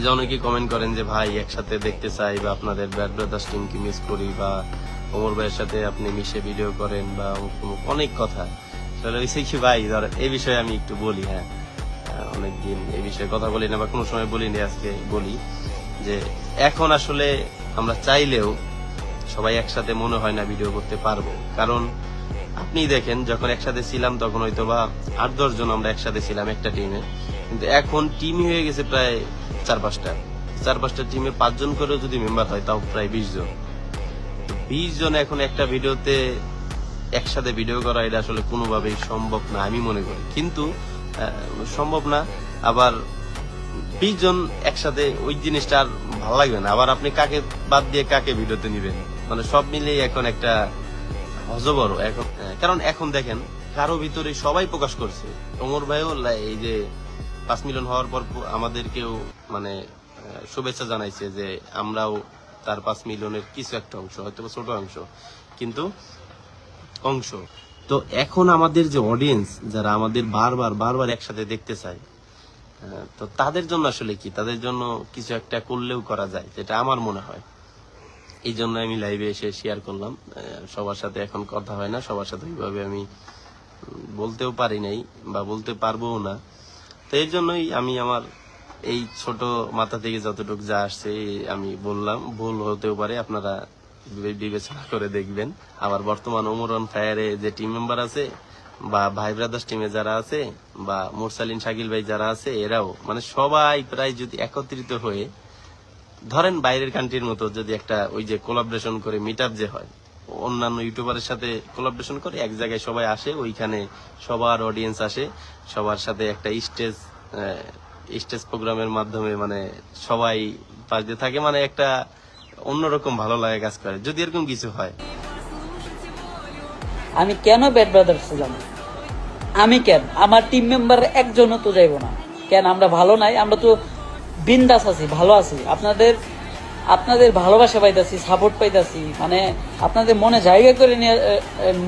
যে অনেকেই কমেন্ট করেন যে ভাই একসাথে দেখতে চাই, বা আপনাদের ব্যাড ব্রাদার্স টিমকে মিস করি, বা ওমর ভাইয়ের সাথে আপনি মিশে ভিডিও করেন, বা অনেক কথা। তাহলে হয়েছে কি ভাই, ধর এই বিষয়ে আমি একটু বলি। হ্যাঁ, অনেকদিন এই বিষয়ে কথা বলি না, বা কোনো সময় বলিনি, আজকে বলি যে এখন আসলে আমরা চাইলেও সবাই একসাথে মনে হয় না ভিডিও করতে পারবো। কারণ আপনি দেখেন, যখন একসাথে ছিলাম তখন হয়তো বা 8-10 জন আমরা একসাথে ছিলাম একটা টিমে, কিন্তু এখন টিম হয়ে গেছে প্রায় 4-5টা টিমে 5 জন করেও যদি মেম্বার হয় তাও প্রায় 20 জন। 20 জন এখন একটা ভিডিওতে একসাথে ভিডিও করা, এটা আসলে কোনোভাবেই সম্ভব না আমি মনে করি। কিন্তু সম্ভব না, আবার 20 জন একসাথে ওই জিনিসটা আর ভালো লাগবে না। আবার আপনি কাকে বাদ দিয়ে কাকে ভিডিওতে নিবেন, মানে সব মিলিয়ে এখন একটা অজবর এখন। কারণ এখন দেখেন, কারো ভিতরে সবাই প্রকাশ করছে। ওমর ভাইও এই যে 5 মিলিয়ন হওয়ার পর আমাদেরকেও মানে শুভেচ্ছা জানাইছে যে আমরাও তার 5 মিলিয়নের কিছু একটা অংশ, হয়তো ছোট অংশ, কিন্তু অংশ। তো এখন আমাদের যে অডিয়েন্স, যারা আমাদের বারবার একসাথে দেখতে চায়, তো তাদের জন্য আসলে কি, তাদের জন্য কিছু একটা করলেও করা যায়, যেটা আমার মনে হয়। এই জন্য আমি লাইভে এসে শেয়ার করলাম। সবার সাথে এখন কথা হয় না, সবার সাথে ওইভাবে আমি বলতেও পারি নাই, বা বলতে পারবোও না। তো এই জন্যই আমি আমার এই ছোট মাথা থেকে যতটুকু যা আসছে আমি বললাম। ভুল হতেও পারে, আপনারা বিবেচনা করে দেখবেন। আবার বর্তমান ওমর অন ফায়ারে যে টিম মেম্বার আছে, বা ভাই ব্রাদার্স টিমে যারা আছে, বা মুরসালিন শাকিল ভাই যারা আছে, এরাও মানে সবাই প্রায় যদি একত্রিত হয়ে, ধরেন বাইরের কান্ট্রির মতো যদি একটা ওই যে কোলাবরেশন করে মিট আপ যে হয়, অন্যান্য ইউটিউবারের সাথে কোলাবরেশন করে এক জায়গায় সবাই আসে, ওইখানে সবার অডিয়েন্স আসে, সবার সাথে একটা স্টেজ প্রোগ্রামের মাধ্যমে মানে সবাই পাশ দিয়ে থাকে, মানে একটা অন্যরকম ভালো লাগে কাজ করে যদি এরকম কিছু হয়। আমি কেন ব্যাড ব্রাদার্স ছিলাম? আমি কেন, আমার টিম মেম্বার একজনও তো যাইব না কেন? আমরা ভালো নাই? আমরা তো বিন্দাস আছি, ভালো আছি। আপনাদের ভালোবাসা পাইতাছি, সাপোর্ট পাইতাছি, মানে আপনাদের মনে জায়গা করে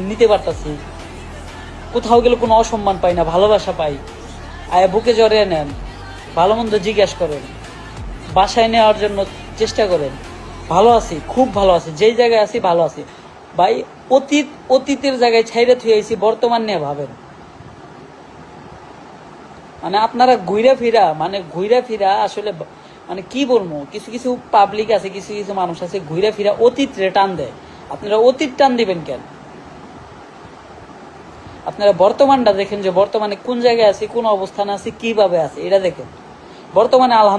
নিতে পারতাছি। কোথাও গেলে কোনো অসম্মান পাই না, ভালোবাসা পাই। আয়া বুকে জড়িয়ে নেন, ভালো মন্দ জিজ্ঞেস করেন, বাসায় নেওয়ার জন্য চেষ্টা করেন। ভালো আছি, খুব ভালো আছি, যেই জায়গায় আছি ভালো আছি ভাই। অতীতের জায়গায় ছাইরে থুয়ে আইছি, বর্তমান নিয়ে ভাবেন। মানে আপনারা ঘুরা ফিরা আসলে মানে কি বলবো, কিছু কিছু পাবলিক আছে, কিছু কিছু মানুষ আছে ঘুরা ফিরা অতীত রে টান দেয়। আপনারা অতীত টান দিবেন কেন? আপনারা বর্তমানটা দেখেন, যে বর্তমানে কোন জায়গায় আছি, কোন অবস্থানে আছি, কিভাবে আছে, এটা দেখেন। বর্তমানে আলহামদুলিল্লাহ